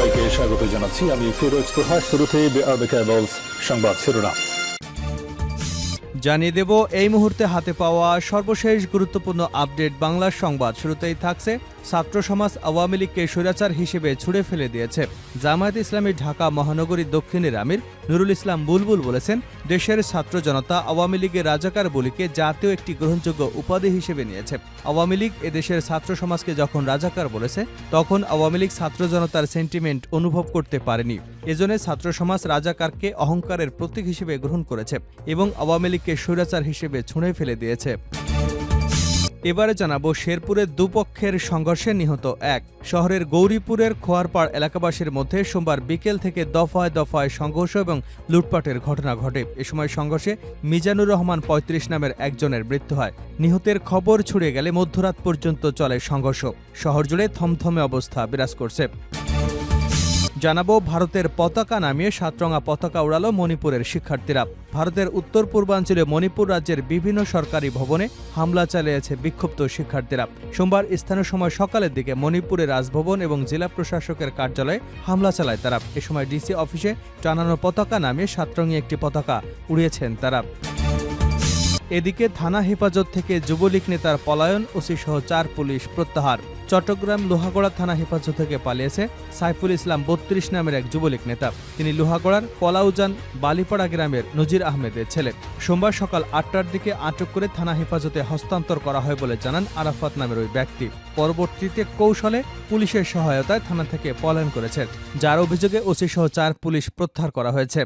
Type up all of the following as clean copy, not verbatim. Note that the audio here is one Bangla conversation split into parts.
সবাইকে স্বাগত জানাচ্ছি। আমি ফিরোজ তোহা। শুরুতেই সংবাদ শিরোনাম জানিয়ে দেব এই মুহূর্তে হাতে পাওয়া সর্বশেষ গুরুত্বপূর্ণ আপডেট বাংলা সংবাদ। শুরুতেই থাকছে ছাত্র সমাজ আওয়ামী লীগকে স্বৈরাচার হিসেবে ছুড়ে ফেলে দিয়েছে। জামায়াত ইসলামী ঢাকা মহানগরী দক্ষিণের আমির নুরুল ইসলাম বুলবুল বলেছেন, দেশের ছাত্র জনতা আওয়ামী লীগের রাজাকার বলিকে জাতীয় একটি গ্রহণযোগ্য উপাধি হিসেবে নিয়েছে। আওয়ামী লীগ এদেশের ছাত্র সমাজকে যখন রাজাকার বলেছে, তখন আওয়ামী লীগ ছাত্র জনতার সেন্টিমেন্ট অনুভব করতে পারেনি। এজন্য ছাত্র সমাজ রাজাকারকে অহংকারের প্রতীক হিসেবে গ্রহণ করেছে এবং আওয়ামী লীগকে স্বৈরাচার হিসেবে ছুঁড়ে ফেলে দিয়েছে। এবারে জানাবো শেরপুরের দুপক্ষের সংঘর্ষে নিহত এক। শহরের গৌরীপুরের খোয়ারপাড় এলাকাবাসীর মধ্যে সোমবার বিকেল থেকে দফায় দফায় সংঘর্ষ এবং লুটপাটের ঘটনা ঘটে। এ সময় সংঘর্ষে মিজানুর রহমান ৩৫ নামের একজনের মৃত্যু হয়। নিহতের খবর ছড়িয়ে গেলে মধ্যরাত পর্যন্ত চলে সংঘর্ষ। শহর জুড়ে থমথমে অবস্থা বিরাজ করছে। জানাবো ভারতের পতাকা নামিয়ে সাতরঙা পতাকা উড়ালো মণিপুরের শিক্ষার্থীরা। ভারতের উত্তর পূর্বাঞ্চলে মণিপুর রাজ্যের বিভিন্ন সরকারি ভবনে হামলা চালিয়েছে বিক্ষুব্ধ শিক্ষার্থীরা। সোমবার স্থানীয় সময় সকালের দিকে মণিপুরের রাজভবন এবং জেলা প্রশাসকের কার্যালয়ে হামলা চালায় তারা। এ সময় ডিসি অফিসে টানানো পতাকা নামিয়ে সাতরঙী একটি পতাকা উড়িয়েছেন তারা। এদিকে থানা হেফাজত থেকে যুবলীগ নেতার পলায়ন, ওসি সহ ৪ পুলিশ প্রত্যাহার। চট্টগ্রাম লোহাগড়া থানা হেফাজত থেকে পালিয়েছে সাইফুল ইসলাম ৩২ নামের এক যুবলীগ নেতা। তিনি লোহাগড়ার কলাউজান বালিপাড়া গ্রামের নজির আহমেদের ছেলে। সোমবার সকাল ৮টার দিকে আটক করে থানা হেফাজতে হস্তান্তর করা হয় বলে জানান আরাফাত নামের ওই ব্যক্তি। পরবর্তীতে কৌশলে পুলিশের সহায়তায় থানা থেকে পলায়ন করেছেন, যার অভিযোগে ওসি সহ ৪ পুলিশ প্রত্যাহার করা হয়েছে।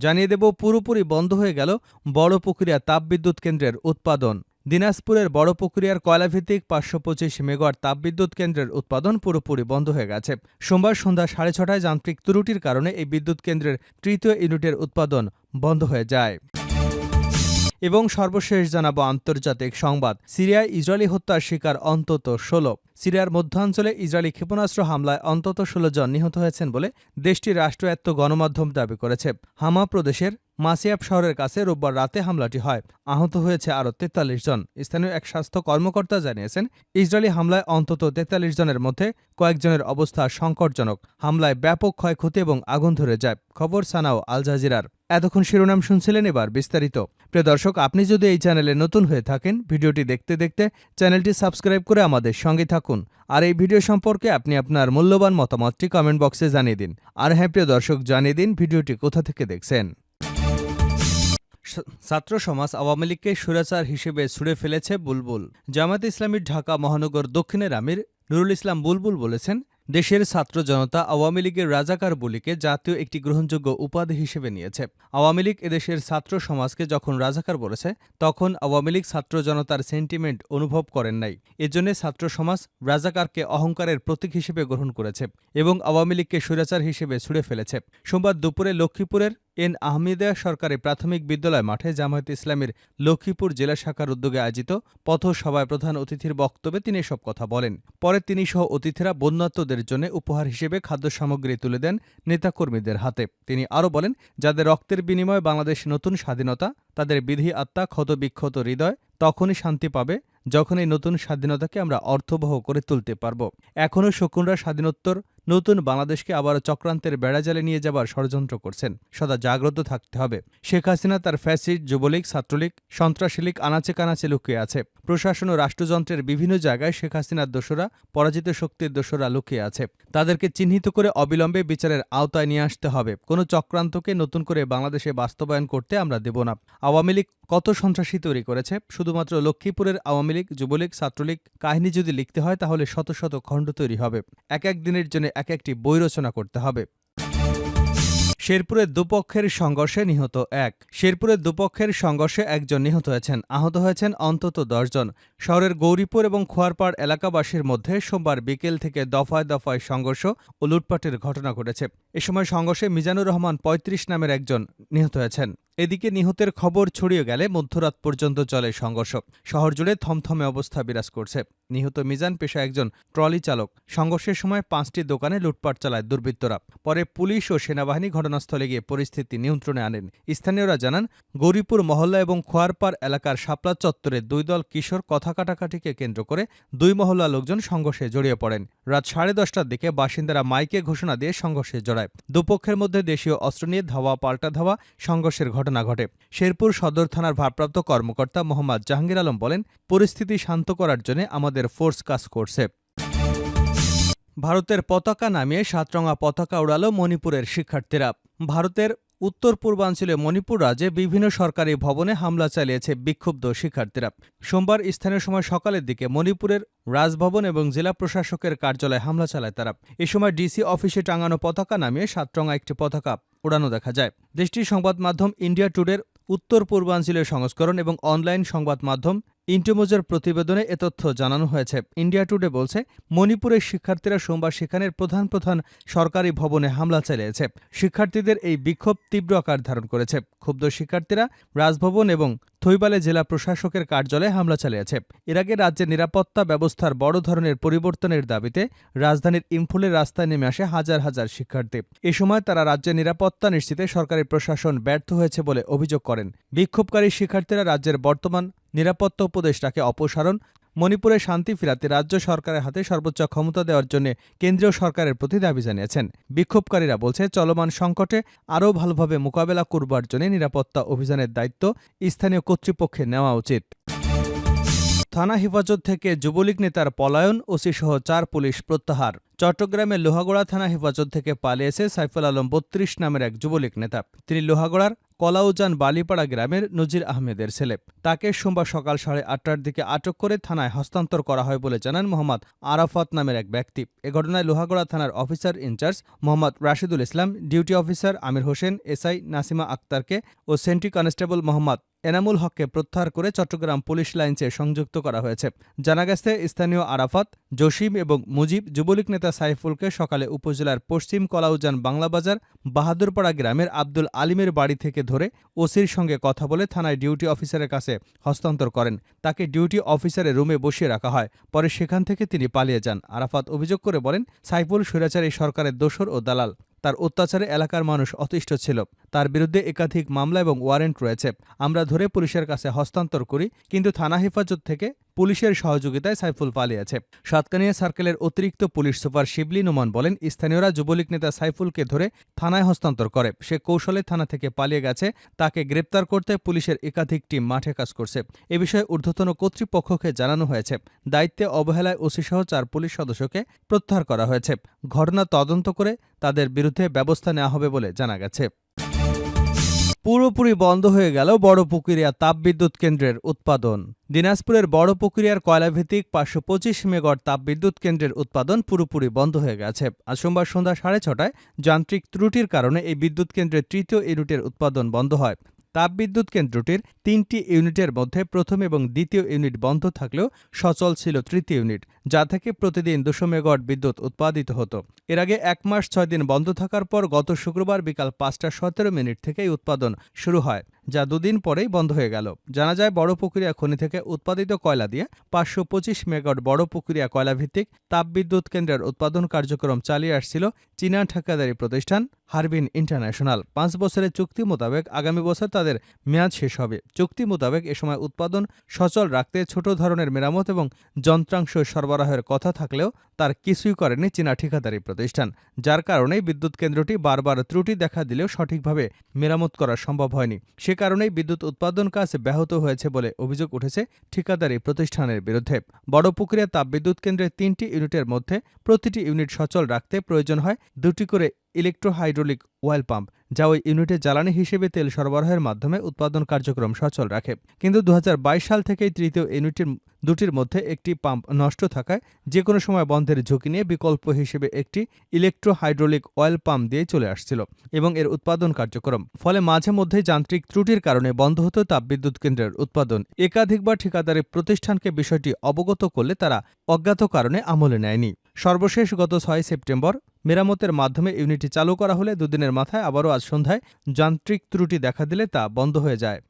জানিয়ে দেব পুরোপুরি বন্ধ হয়ে গেল বড়পুকুরিয়া তাপবিদ্যুৎ কেন্দ্রের উৎপাদন। দিনাজপুরের বড়পুকুরিয়ার কয়লাভিত্তিক ৫২৫ মেগাওয়াট তাপবিদ্যুৎ কেন্দ্রের উৎপাদন পুরোপুরি বন্ধ হয়ে গেছে। সোমবার সন্ধ্যা ৬:৩০টায় যান্ত্রিক ত্রুটির কারণে এই বিদ্যুৎ কেন্দ্রের তৃতীয় ইউনিটের উৎপাদন বন্ধ হয়ে যায়। এবং সর্বশেষ জানাবো আন্তর্জাতিক সংবাদ। সিরিয়ায় ইসরায়েলি হত্যার শিকার অন্তত ১৬। সিরিয়ার মধ্যাঞ্চলে ইসরায়েলি ক্ষেপণাস্ত্র হামলায় অন্তত ১৬ জন নিহত হয়েছেন বলে দেশটির রাষ্ট্রায়ত্ত গণমাধ্যম দাবি করেছে। হামা প্রদেশের মাসিয়াব শহরের কাছে রোববার রাতে হামলাটি হয়। আহত হয়েছে আরও ৪৩ জন। স্থানীয় এক স্বাস্থ্য কর্মকর্তা জানিয়েছেন, ইসরায়েলি হামলায় অন্তত ৪৩ জনের মধ্যে কয়েকজনের অবস্থা সংকটজনক। হামলায় ব্যাপক ক্ষয়ক্ষতি এবং আগুন ধরে যায়। খবর সানাও আল জাজিরার। এতক্ষণ শিরোনাম শুনছিলেন, এবার বিস্তারিত। প্রিয় দর্শক, আপনি যদি এই চ্যানেলে নতুন হয়ে থাকেন, ভিডিওটি দেখতে দেখতে চ্যানেলটি সাবস্ক্রাইব করে আমাদের সঙ্গে থাকুন। আর এই ভিডিও সম্পর্কে আপনি আপনার মূল্যবান মতামতটি কমেন্ট বক্সে জানিয়ে দিন। আর হ্যাঁ প্রিয় দর্শক, জানিয়ে দিন ভিডিওটি কোথা থেকে দেখছেন। ছাত্র সমাজ আওয়ামী লীগকে স্বৈরাচার হিসেবে ছুড়ে ফেলেছে বুলবুল। জামায়াত ইসলামী ঢাকা মহানগর দক্ষিণের আমির নুরুল ইসলাম বুলবুল বলেছেন, দেশের ছাত্র জনতা আওয়ামী লীগের রাজাকার বলিকে জাতীয় একটি গ্রহণযোগ্য উপাধি হিসেবে নিয়েছে। আওয়ামী লীগ এদেশের ছাত্র সমাজকে যখন রাজাকার বলেছে, তখন আওয়ামী লীগ ছাত্র জনতার সেন্টিমেন্ট অনুভব করেন নাই। এজন্য ছাত্র সমাজ রাজাকারকে অহংকারের প্রতীক হিসেবে গ্রহণ করেছে এবং আওয়ামী লীগকে স্বৈরাচার হিসেবে ছুড়ে ফেলেছে। সোমবার দুপুরে লক্ষ্মীপুরের এন আহমেদিয়া সরকারি প্রাথমিক বিদ্যালয় মাঠে জামায়াত ইসলামীর লক্ষ্মীপুর জেলা শাখার উদ্যোগে আয়োজিত পথসভায় প্রধান অতিথির বক্তব্যে তিনি এসব কথা বলেন। পরে তিনি সহ অতিথিরা বন্যার্তদের জন্য উপহার হিসেবে খাদ্য সামগ্রী তুলে দেন নেতাকর্মীদের হাতে। তিনি আরও বলেন, যাদের রক্তের বিনিময়ে বাংলাদেশ নতুন স্বাধীনতা, তাদের বিধি আত্মা ক্ষতবিক্ষত হৃদয় তখনই শান্তি পাবে যখন এই নতুন স্বাধীনতাকে আমরা অর্থবহ করে তুলতে পারব। এখনও শকুনরা স্বাধীনোত্তর নতুন বাংলাদেশকে আবার চক্রান্তের বেড়াজালে নিয়ে যাবার ষড়যন্ত্র করছেন। সদা জাগ্রত থাকতে হবে। শেখ হাসিনা তার ফ্যাসিস্ট, যুবলীগ, ছাত্রলীগ, সন্ত্রাসী লীগ আনাচে কানাচে লুকিয়ে আছে। প্রশাসন ও রাষ্ট্রযন্ত্রের বিভিন্ন জায়গায় শেখ হাসিনার দোসরা, পরাজিত শক্তির দোসরা লুকিয়ে আছে। তাদেরকে চিহ্নিত করে অবিলম্বে বিচারের আওতায় নিয়ে আসতে হবে। কোনো চক্রান্তকে নতুন করে বাংলাদেশে বাস্তবায়ন করতে আমরা দেব না। আওয়ামী লীগ কত সন্ত্রাসী তৈরি করেছে। শুধুমাত্র লক্ষ্মীপুরের আওয়ামী লীগ, যুবলীগ, ছাত্রলীগ কাহিনী যদি লিখতে হয়, তাহলে শত শত খণ্ড তৈরি হবে। এক এক দিনের জন্য এক একটি বই রচনা করতে হবে। শেরপুরের দুপক্ষের সংঘর্ষে নিহত এক। শেরপুরের দুপক্ষের সংঘর্ষে একজন নিহত হয়েছেন, আহত হয়েছেন অন্তত ১০ জন। শহরের গৌরীপুর এবং খোয়ারপাড় এলাকাবাসীর মধ্যে সোমবার বিকেল থেকে দফায় দফায় সংঘর্ষ ও লুটপাটের ঘটনা ঘটেছে। এ সময় সংঘর্ষে মিজানুর রহমান ৩৫ নামের একজন নিহত হয়েছেন। এদিকে নিহতের খবর ছড়িয়ে গেলে মধ্যরাত পর্যন্ত চলে সংঘর্ষ। শহর জুড়ে থমথমে অবস্থা বিরাজ করছে। নিহত মিজান পেশা একজন ট্রলি চালক। সংঘর্ষের সময় ৫টি দোকানে লুটপাট চালায় দুর্বৃত্তরা। পরে পুলিশ ও সেনাবাহিনী ঘটনা ঘটনাস্থলে গিয়ে পরিস্থিতি নিয়ন্ত্রণে আনেন। স্থানীয়রা জানান, গৌরীপুর মহল্লা এবং খোয়ারপাড় এলাকার শাপলা চত্বরে দুই দল কিশোর কথা কাটাকাটিকে কেন্দ্র করে দুই মহল্লা লোকজন সংঘর্ষে জড়িয়ে পড়েন। রাত 10:30টার দিকে বাসিন্দারা মাইকে ঘোষণা দিয়ে সংঘর্ষে জড়ায়। দুপক্ষের মধ্যে দেশীয় অস্ত্র নিয়ে ধাওয়া পাল্টা ধাওয়া সংঘর্ষের ঘটনা ঘটে। শেরপুর সদর থানার ভারপ্রাপ্ত কর্মকর্তা মোহাম্মদ জাহাঙ্গীর আলম বলেন, পরিস্থিতি শান্ত করার জন্য আমাদের ফোর্স কাজ করছে। ভারতের পতাকা নামিয়ে 7 রঙা পতাকা উড়াল মণিপুরের শিক্ষার্থীরা। ভারতের উত্তর পূর্বাঞ্চলে মণিপুর রাজ্যে বিভিন্ন সরকারি ভবনে হামলা চালিয়েছে বিক্ষুব্ধ শিক্ষার্থীরা। সোমবার স্থানীয় সময় সকালের দিকে মণিপুরের রাজভবন এবং জেলা প্রশাসকের কার্যালয়ে হামলা চালায় তারা। এ সময় ডিসি অফিসে টাঙানো পতাকা নামিয়ে 7 রঙা একটি পতাকা উড়ানো দেখা যায়। দেশটির সংবাদ মাধ্যম ইন্ডিয়া টুডের উত্তর পূর্বাঞ্চলীয় সংস্করণ এবং অনলাইন সংবাদ মাধ্যম ইন্টিমোজার প্রতিবেদনে এ তথ্য জানানো হয়েছে। ইন্ডিয়া টুডে বলছে, মণিপুরের শিক্ষার্থীরা সোমবার সেখানের প্রধান প্রধান সরকারি ভবনে হামলা চালিয়েছে। শিক্ষার্থীদের এই বিক্ষোভ তীব্র আকার ধারণ করেছে। ক্ষুব্ধ শিক্ষার্থীরা রাজভবন এবং থৈবালে জেলা প্রশাসকের কার্যালয়ে হামলা চালিয়েছে। এর আগে রাজ্যের নিরাপত্তা ব্যবস্থার বড় ধরনের পরিবর্তনের দাবিতে রাজধানীর ইম্ফলের রাস্তায় নেমে আসে হাজার হাজার শিক্ষার্থী। এ সময় তারা রাজ্যের নিরাপত্তা নিশ্চিতে সরকারি প্রশাসন ব্যর্থ হয়েছে বলে অভিযোগ করেন। বিক্ষোভকারী শিক্ষার্থীরা রাজ্যের বর্তমান নিরাপত্তা উপদেষ্টাকে অপসারণ, মণিপুরে শান্তি ফিরাতে রাজ্য সরকারের হাতে সর্বোচ্চ ক্ষমতা দেওয়ার জন্য কেন্দ্রীয় সরকারের প্রতি দাবি জানিয়েছেন। বিক্ষোভকারীরা বলছে, চলমান সংকটে আরও ভালোভাবে মোকাবেলা করবার জন্য নিরাপত্তা অভিযানের দায়িত্ব স্থানীয় কর্তৃপক্ষের নেওয়া উচিত। থানা হেফাজত থেকে যুবলীগ নেতার পলায়ন, ওসিসহ 4 পুলিশ প্রত্যাহার। চট্টগ্রামের লোহাগড়া থানা হেফাজত থেকে পালিয়েছে সাইফুল আলম 32 নামের এক যুবলীগ নেতা। তিনি লোহাগড়ার কলাউজান বালিপাড়া গ্রামের নজির আহমেদের ছেলে। তাকে সোমবার সকাল 8:30টার দিকে আটক করে থানায় হস্তান্তর করা হয় বলে জানান মোহাম্মদ আরাফাত নামের এক ব্যক্তি। এ ঘটনায় লোহাগড়া থানার অফিসার ইনচার্জ মোহাম্মদ রাশিদুল ইসলাম, duty officer Amir Hossain, SI Nasima আক্তারকে ও সেন্ট্রি কনস্টেবল মোহাম্মদ এনামুল হককে প্রত্যাহার করে চট্টগ্রাম পুলিশ লাইন্সে সংযুক্ত করা হয়েছে। জানা গেছে, স্থানীয় আরাফাত, জসিম এবং মুজিব যুবলীগ নেতা সাইফুলকে সকালে উপজেলার পশ্চিম কলাউজান বাংলাবাজার বাহাদুরপাড়া গ্রামের আব্দুল আলিমের বাড়ি থেকে ধরে ওসির সঙ্গে কথা বলে থানায় ডিউটি অফিসারের কাছে হস্তান্তর করেন। তাকে ডিউটি অফিসারের রুমে বসিয়ে রাখা হয়। পরে সেখান থেকে তিনি পালিয়ে যান। আরাফাত অভিযোগ করে বলেন, সাইফুল স্বৈরাচারী সরকারের দোসর ও দালাল। তার অত্যাচারে এলাকার মানুষ অতিষ্ঠ ছিল। তার বিরুদ্ধে একাধিক মামলা এবং ওয়ারেন্ট রয়েছে। আমরা ধরে পুলিশের কাছে হস্তান্তর করি, কিন্তু থানা হেফাজত থেকে পুলিশের সহযোগিতায় সাইফুল পালিয়েছে। সাতকানিয়া সার্কেলের অতিরিক্ত পুলিশ সুপার শিবলি নোমান বলেন, স্থানীয়রা যুবলীগ নেতা সাইফুলকে ধরে থানায় হস্তান্তর করে। সে কৌশলে থানা থেকে পালিয়ে গেছে। তাকে গ্রেপ্তার করতে পুলিশের একাধিক টিম মাঠে কাজ করছে। এ বিষয়ে ঊর্ধ্বতন কর্তৃপক্ষকে জানানো হয়েছে। দায়িত্বে অবহেলায় ওসিসহ 4 পুলিশ সদস্যকে প্রত্যাহার করা হয়েছে। ঘটনা তদন্ত করে তাদের বিরুদ্ধে ব্যবস্থা নেওয়া হবে বলে জানা গেছে। পুরোপুরি বন্ধ হয়ে গেল বড়পুকুরিয়া তাপবিদ্যুৎ কেন্দ্রের উৎপাদন। দিনাজপুরের বড়পুকুরিয়ার কয়লাভিত্তিক 525 মেগাওয়াট তাপবিদ্যুৎ কেন্দ্রের উৎপাদন পুরোপুরি বন্ধ হয়ে গেছে। আজ সোমবার সন্ধ্যা 6:30টায় যান্ত্রিক ত্রুটির কারণে এই বিদ্যুৎ কেন্দ্রের 3য় ইউনিটের উৎপাদন বন্ধ হয়। তাপবিদ্যুৎ কেন্দ্রটির 3টি ইউনিটের মধ্যে প্রথম এবং দ্বিতীয় ইউনিট বন্ধ থাকলেও সচল ছিল 3য় ইউনিট, যা থেকে প্রতিদিন 200 মেগাওয়াট বিদ্যুৎ উৎপাদিত হতো। এর আগে 1 মাস 6 দিন বন্ধ থাকার পর গত শুক্রবার বিকাল 5:17 থেকে এই উৎপাদন শুরু হয়, যা 2 দিন পরেই বন্ধ হয়ে গেল। জানা যায়, বড়পুকুরিয়া খনি থেকে উৎপাদিত কয়লা দিয়ে 525 মেগাওয়াট বড়পুকুরিয়া কয়লাভিত্তিক তাপবিদ্যুৎ কেন্দ্রের উৎপাদন কার্যক্রম চালিয়ে আসছিল চীনা ঠিকাদারি প্রতিষ্ঠান হারবিন ইন্টারন্যাশনাল। 5 বছরের চুক্তি মোতাবেক আগামী বছর তাদের মেয়াদ শেষ হবে। চুক্তি মোতাবেক এ সময় উৎপাদন সচল রাখতে ছোট ধরনের মেরামত এবং যন্ত্রাংশ সরবরাহের কথা থাকলেও তার কিছুই করেনি চীনা ঠিকাদারি প্রতিষ্ঠান, যার কারণে বিদ্যুৎ কেন্দ্রটি বারবার ত্রুটি দেখা দিলেও সঠিকভাবে মেরামত করা সম্ভব হয়নি। সে কারণেই বিদ্যুৎ উৎপাদন কাজ ব্যাহত হয়েছে বলে অভিযোগ উঠেছে ঠিকাদারি প্রতিষ্ঠানের বিরুদ্ধে। বড়পুকুরিয়া তাপবিদ্যুৎ কেন্দ্রের 3টি ইউনিটের মধ্যে প্রতিটি ইউনিট সচল রাখতে প্রয়োজন হয় 2টি করে ইলেকট্রোহাইড্রোলিক ওয়েল পাম্প, যা ওই ইউনিটে জ্বালানি হিসেবে তেল সরবরাহের মাধ্যমে উৎপাদন কার্যক্রম সচল রাখে। কিন্তু 2022 সাল থেকেই 3য় ইউনিটের 2টির মধ্যে একটি পাম্প নষ্ট থাকায় যে কোনো সময় বন্ধের ঝুঁকি নিয়ে বিকল্প হিসেবে একটি ইলেকট্রোহাইড্রোলিক ওয়েল পাম্প দিয়ে চলে আসছিল এবং এর উৎপাদন কার্যক্রম। ফলে মাঝে মধ্যেই যান্ত্রিক ত্রুটির কারণে বন্ধ হতো তাপবিদ্যুৎ কেন্দ্রের উৎপাদন। একাধিকবার ঠিকাদারি প্রতিষ্ঠানকে বিষয়টি অবগত করলে তারা অজ্ঞাত কারণে আমলে নেয়নি। সর্বশেষ গত 6 সেপ্টেম্বর মেরামতের মাধ্যমে ইউনিটটি চালু করা হলে 2 দিনের মাথায় আবারও আজ সন্ধ্যায় যান্ত্রিক ত্রুটি দেখা দিলে তা বন্ধ হয়ে যায়।